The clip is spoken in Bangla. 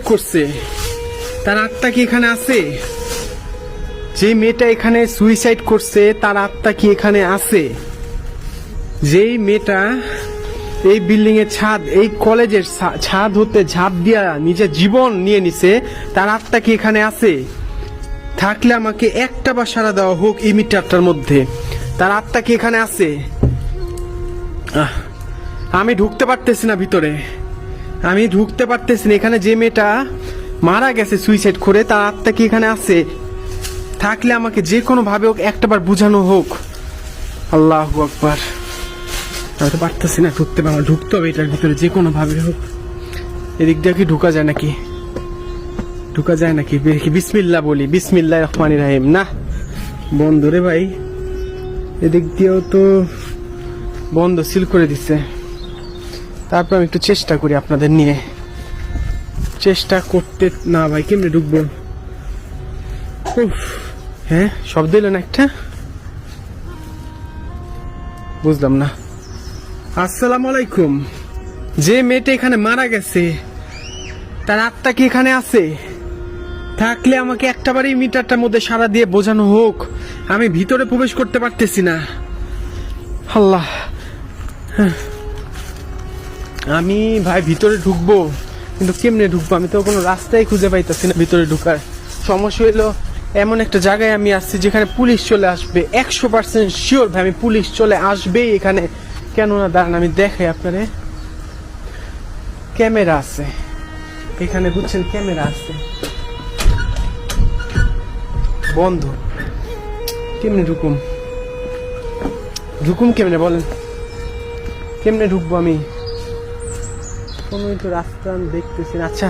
করছে তার আত্মা কি এখানে আছে? যে মেয়েটা এখানে সুইসাইড করছে তার আত্মা কি এখানে আছে? যেই মেয়েটা এই বিল্ডিং এর ছাদ, এই কলেজের ছাদ হতে ঝাঁপ দিয়া নিজের জীবন নিয়ে নিছে, তার আত্মা কি এখানে আছে? থাকলে আমাকে একটা বার সাড়া দেওয়া হোক এই মিটারটার মধ্যে। তার আত্মা কি এখানে আছে? আমি ঢুকতে পারতেছি না ভিতরে, আমি ঢুকতে পারতেছি না। এখানে যে মেয়েটা মারা গেছে সুইসাইড করে, তার আত্মা কি এখানে আছে? থাকলে আমাকে যে কোনো ভাবে হোক একটাবার বুঝানো হোক। আল্লাহু আকবার। আমি তো পারতেছি না ঢুকতে, ঢুকতে হবে এটার ভিতরে যে কোনো ভাবে হোক। এদিক দিয়ে কি ঢুকা যায় নাকি? ঢুকা যায় নাকি? বিসমিল্লাহ বলি, বিসমিল্লাহ রহমানির রহিম। না বন্ধ রে ভাই, এদিক দিয়েও তো বন্ধ, সিল করে দিচ্ছে। তারপর আমি একটু চেষ্টা করি আপনাদের নিয়ে, চেষ্টা করতে। না ভাই কেমনে ঢুকবো? হ্যাঁ শব্দ এলো না একটা, বুঝলাম না। আসসালামু আলাইকুম। যে মেয়েটা এখানে মারা গেছে তার আত্মা কি এখানে আছে? থাকলে আমাকে একটাবারই মিটারটার মধ্যে সাড়া দিয়ে বোঝানো হোক। আমি ভিতরে প্রবেশ করতে পারতেছি না। আল্লাহ, আমি ভাই ভিতরে ঢুকবো কিন্তু কেমনে ঢুকবো? আমি তো কোনো রাস্তায় খুঁজে পাইতেছি না ভিতরে ঢুকার। সমস্যা হইলো এমন একটা জায়গায় আমি আসছি যেখানে পুলিশ চলে আসবে, 100% শিওর ভাই আমি পুলিশ চলে আসবেই এখানে। কেননা দাঁড়ান আমি দেখাই আপনারে, ক্যামেরা আছে এখানে, বুঝছেন? ক্যামেরা আছে। বন্ধ, কেমনে ঢুকুম? ঢুকুম কেমনে বলেন? কেমনে ঢুকবো আমি? কোনো তো রাস্তা দেখতেছি না। আচ্ছা